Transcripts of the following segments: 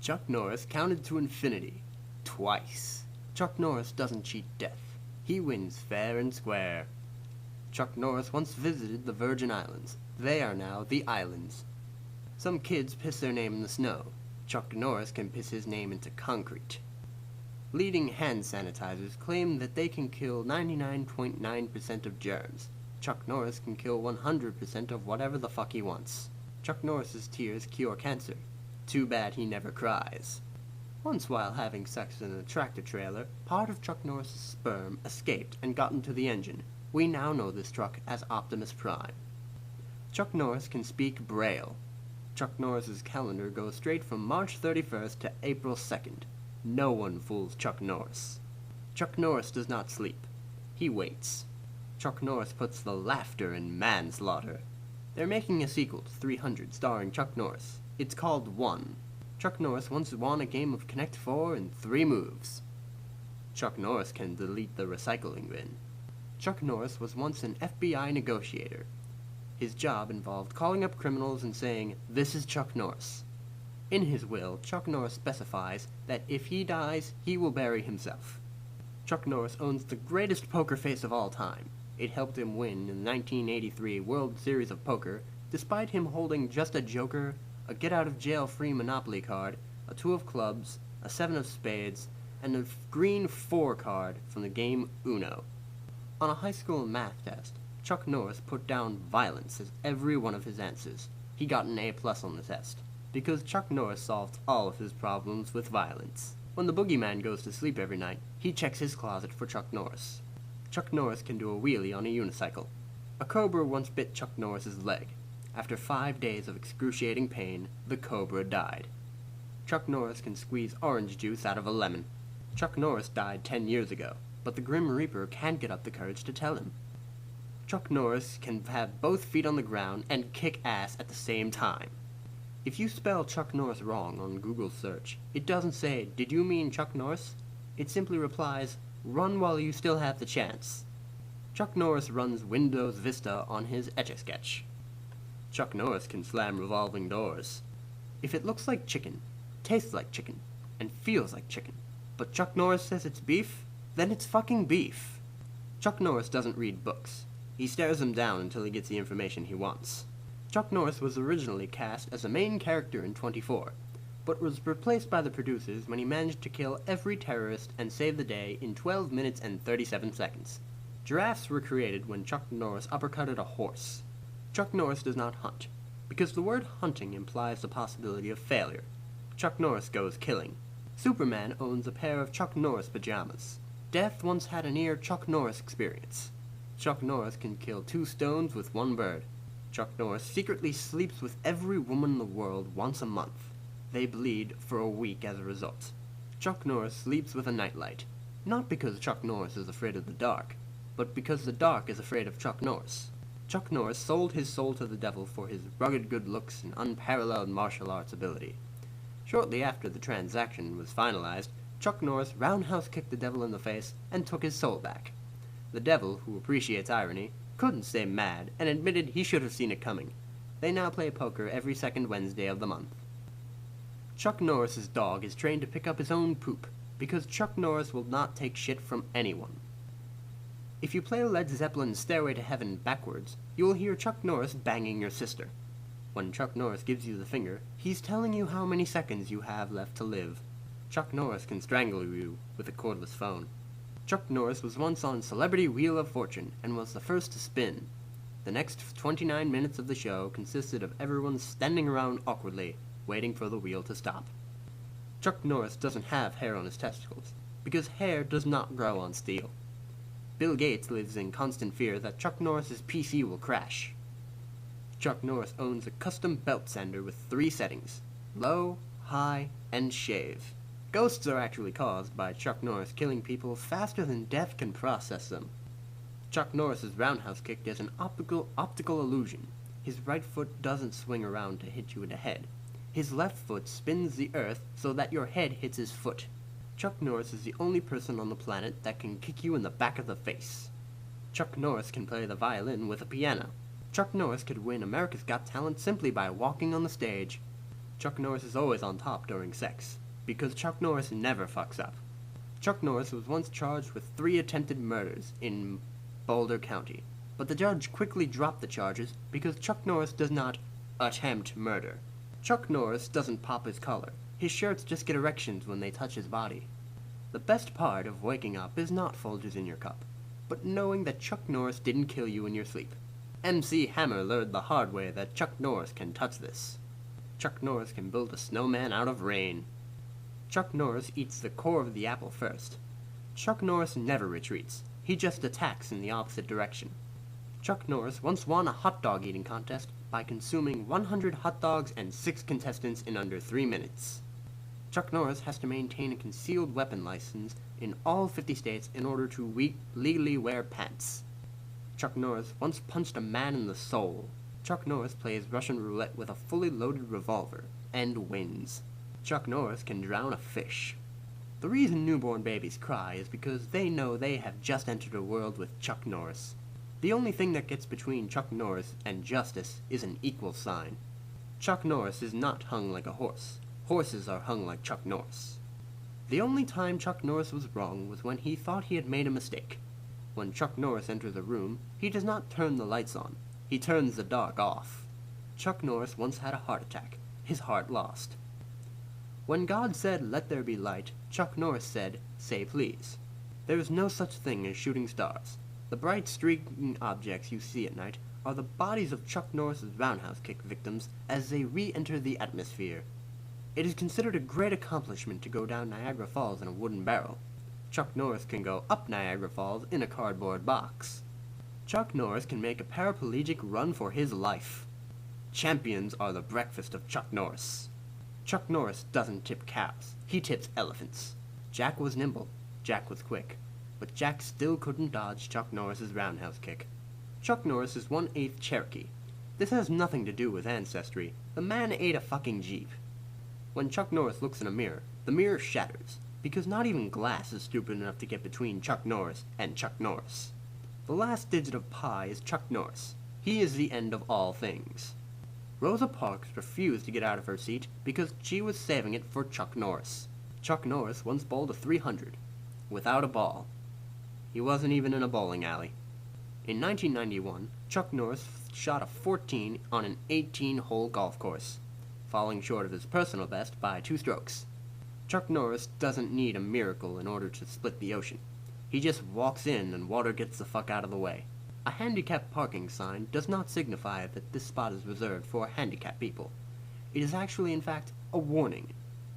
Chuck Norris counted to infinity. Twice. Chuck Norris doesn't cheat death. He wins fair and square. Chuck Norris once visited the Virgin Islands. They are now the Islands. Some kids piss their name in the snow. Chuck Norris can piss his name into concrete. Leading hand sanitizers claim that they can kill 99.9% of germs. Chuck Norris can kill 100% of whatever the fuck he wants. Chuck Norris's tears cure cancer. Too bad he never cries. Once while having sex in a tractor trailer, part of Chuck Norris's sperm escaped and got into the engine. We now know this truck as Optimus Prime. Chuck Norris can speak Braille. Chuck Norris's calendar goes straight from March 31st to April 2nd. No one fools Chuck Norris. Chuck Norris does not sleep. He waits. Chuck Norris puts the laughter in manslaughter. They're making a sequel to 300 starring Chuck Norris. It's called One. Chuck Norris once won a game of Connect 4 in 3 moves. Chuck Norris can delete the recycling bin. Chuck Norris was once an FBI negotiator. His job involved calling up criminals and saying, "This is Chuck Norris." In his will, Chuck Norris specifies that if he dies, he will bury himself. Chuck Norris owns the greatest poker face of all time. It helped him win in the 1983 World Series of Poker, despite him holding just a joker, a get-out-of-jail-free Monopoly card, a 2 of clubs, a 7 of spades, and a green 4 card from the game Uno. On a high school math test, Chuck Norris put down violence as every one of his answers. He got an A+ on the test, because Chuck Norris solved all of his problems with violence. When the boogeyman goes to sleep every night, he checks his closet for Chuck Norris. Chuck Norris can do a wheelie on a unicycle. A cobra once bit Chuck Norris's leg. After 5 days of excruciating pain, the cobra died. Chuck Norris can squeeze orange juice out of a lemon. Chuck Norris died 10 years ago, but the Grim Reaper can't get up the courage to tell him. Chuck Norris can have both feet on the ground and kick ass at the same time. If you spell Chuck Norris wrong on Google search, it doesn't say, "Did you mean Chuck Norris?" It simply replies, "Run while you still have the chance." Chuck Norris runs Windows Vista on his Etch-a-Sketch. Chuck Norris can slam revolving doors. If it looks like chicken, tastes like chicken, and feels like chicken, but Chuck Norris says it's beef, then it's fucking beef. Chuck Norris doesn't read books. He stares them down until he gets the information he wants. Chuck Norris was originally cast as a main character in 24, but was replaced by the producers when he managed to kill every terrorist and save the day in 12 minutes and 37 seconds. Giraffes were created when Chuck Norris uppercutted a horse. Chuck Norris does not hunt, because the word hunting implies the possibility of failure. Chuck Norris goes killing. Superman owns a pair of Chuck Norris pajamas. Death once had a near Chuck Norris experience. Chuck Norris can kill 2 stones with 1 bird. Chuck Norris secretly sleeps with every woman in the world once a month. They bleed for a week as a result. Chuck Norris sleeps with a nightlight, not because Chuck Norris is afraid of the dark, but because the dark is afraid of Chuck Norris. Chuck Norris sold his soul to the devil for his rugged good looks and unparalleled martial arts ability. Shortly after the transaction was finalized, Chuck Norris roundhouse kicked the devil in the face and took his soul back. The devil, who appreciates irony, couldn't stay mad and admitted he should have seen it coming. They now play poker every second Wednesday of the month. Chuck Norris's dog is trained to pick up his own poop, because Chuck Norris will not take shit from anyone. If you play Led Zeppelin's Stairway to Heaven backwards, you will hear Chuck Norris banging your sister. When Chuck Norris gives you the finger, he's telling you how many seconds you have left to live. Chuck Norris can strangle you with a cordless phone. Chuck Norris was once on Celebrity Wheel of Fortune and was the first to spin. The next 29 minutes of the show consisted of everyone standing around awkwardly, waiting for the wheel to stop. Chuck Norris doesn't have hair on his testicles, because hair does not grow on steel. Bill Gates lives in constant fear that Chuck Norris's PC will crash. Chuck Norris owns a custom belt sander with 3 settings: low, high, and shave. Ghosts are actually caused by Chuck Norris killing people faster than death can process them. Chuck Norris's roundhouse kick is an optical illusion. His right foot doesn't swing around to hit you in the head. His left foot spins the earth so that your head hits his foot. Chuck Norris is the only person on the planet that can kick you in the back of the face. Chuck Norris can play the violin with a piano. Chuck Norris could win America's Got Talent simply by walking on the stage. Chuck Norris is always on top during sex, because Chuck Norris never fucks up. Chuck Norris was once charged with 3 attempted murders in Boulder County, but the judge quickly dropped the charges because Chuck Norris does not attempt murder. Chuck Norris doesn't pop his collar. His shirts just get erections when they touch his body. The best part of waking up is not Folgers in your cup, but knowing that Chuck Norris didn't kill you in your sleep. MC Hammer learned the hard way that Chuck Norris can touch this. Chuck Norris can build a snowman out of rain. Chuck Norris eats the core of the apple first. Chuck Norris never retreats. He just attacks in the opposite direction. Chuck Norris once won a hot dog eating contest by consuming 100 hot dogs and 6 contestants in under 3 minutes. Chuck Norris has to maintain a concealed weapon license in all 50 states in order to legally wear pants. Chuck Norris once punched a man in the soul. Chuck Norris plays Russian roulette with a fully loaded revolver and wins. Chuck Norris can drown a fish. The reason newborn babies cry is because they know they have just entered a world with Chuck Norris. The only thing that gets between Chuck Norris and justice is an equal sign. Chuck Norris is not hung like a horse. Horses are hung like Chuck Norris. The only time Chuck Norris was wrong was when he thought he had made a mistake. When Chuck Norris enters a room, he does not turn the lights on. He turns the dark off. Chuck Norris once had a heart attack. His heart lost. When God said, "Let there be light," Chuck Norris said, "Say please." There is no such thing as shooting stars. The bright streaking objects you see at night are the bodies of Chuck Norris's roundhouse kick victims as they re-enter the atmosphere. It is considered a great accomplishment to go down Niagara Falls in a wooden barrel. Chuck Norris can go up Niagara Falls in a cardboard box. Chuck Norris can make a paraplegic run for his life. Champions are the breakfast of Chuck Norris. Chuck Norris doesn't tip cows. He tips elephants. Jack was nimble. Jack was quick. But Jack still couldn't dodge Chuck Norris's roundhouse kick. Chuck Norris is 1/8 Cherokee. This has nothing to do with ancestry. The man ate a fucking Jeep. When Chuck Norris looks in a mirror, the mirror shatters, because not even glass is stupid enough to get between Chuck Norris and Chuck Norris. The last digit of pi is Chuck Norris. He is the end of all things. Rosa Parks refused to get out of her seat because she was saving it for Chuck Norris. Chuck Norris once bowled a 300, without a ball. He wasn't even in a bowling alley. In 1991, Chuck Norris shot a 14 on an 18-hole golf course, falling short of his personal best by 2 strokes. Chuck Norris doesn't need a miracle in order to split the ocean. He just walks in and water gets the fuck out of the way. A handicapped parking sign does not signify that this spot is reserved for handicapped people. It is actually, in fact, a warning.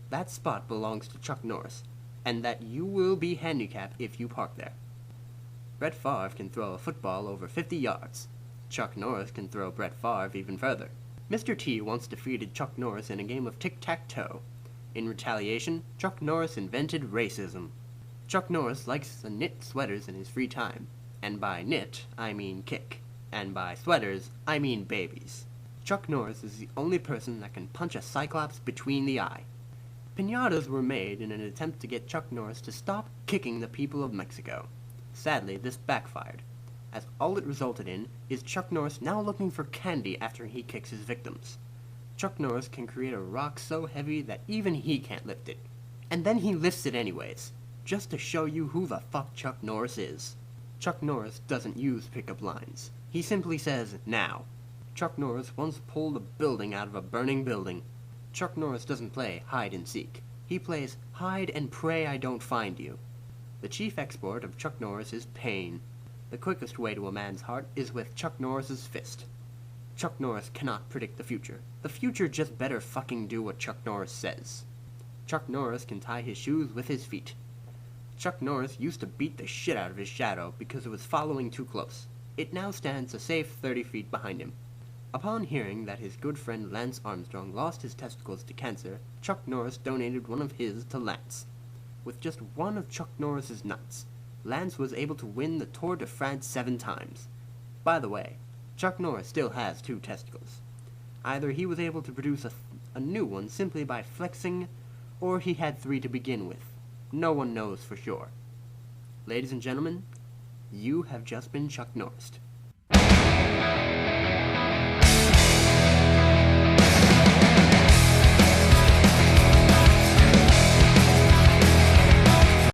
That spot belongs to Chuck Norris, and that you will be handicapped if you park there. Brett Favre can throw a football over 50 yards. Chuck Norris can throw Brett Favre even further. Mr. T once defeated Chuck Norris in a game of tic-tac-toe. In retaliation, Chuck Norris invented racism. Chuck Norris likes to knit sweaters in his free time. And by knit, I mean kick. And by sweaters, I mean babies. Chuck Norris is the only person that can punch a cyclops between the eye. Piñatas were made in an attempt to get Chuck Norris to stop kicking the people of Mexico. Sadly, this backfired, as all it resulted in is Chuck Norris now looking for candy after he kicks his victims. Chuck Norris can create a rock so heavy that even he can't lift it. And then he lifts it anyways, just to show you who the fuck Chuck Norris is. Chuck Norris doesn't use pickup lines. He simply says, "now." Chuck Norris once pulled a building out of a burning building. Chuck Norris doesn't play hide and seek. He plays hide and pray I don't find you. The chief export of Chuck Norris is pain. The quickest way to a man's heart is with Chuck Norris's fist. Chuck Norris cannot predict the future. The future just better fucking do what Chuck Norris says. Chuck Norris can tie his shoes with his feet. Chuck Norris used to beat the shit out of his shadow because it was following too close. It now stands a safe 30 feet behind him. Upon hearing that his good friend Lance Armstrong lost his testicles to cancer, Chuck Norris donated one of his to Lance. With just one of Chuck Norris's nuts, Lance was able to win the Tour de France 7 times. By the way, Chuck Norris still has 2 testicles. Either he was able to produce a new one simply by flexing, or he had 3 to begin with. No one knows for sure. Ladies and gentlemen, you have just been Chuck Norris.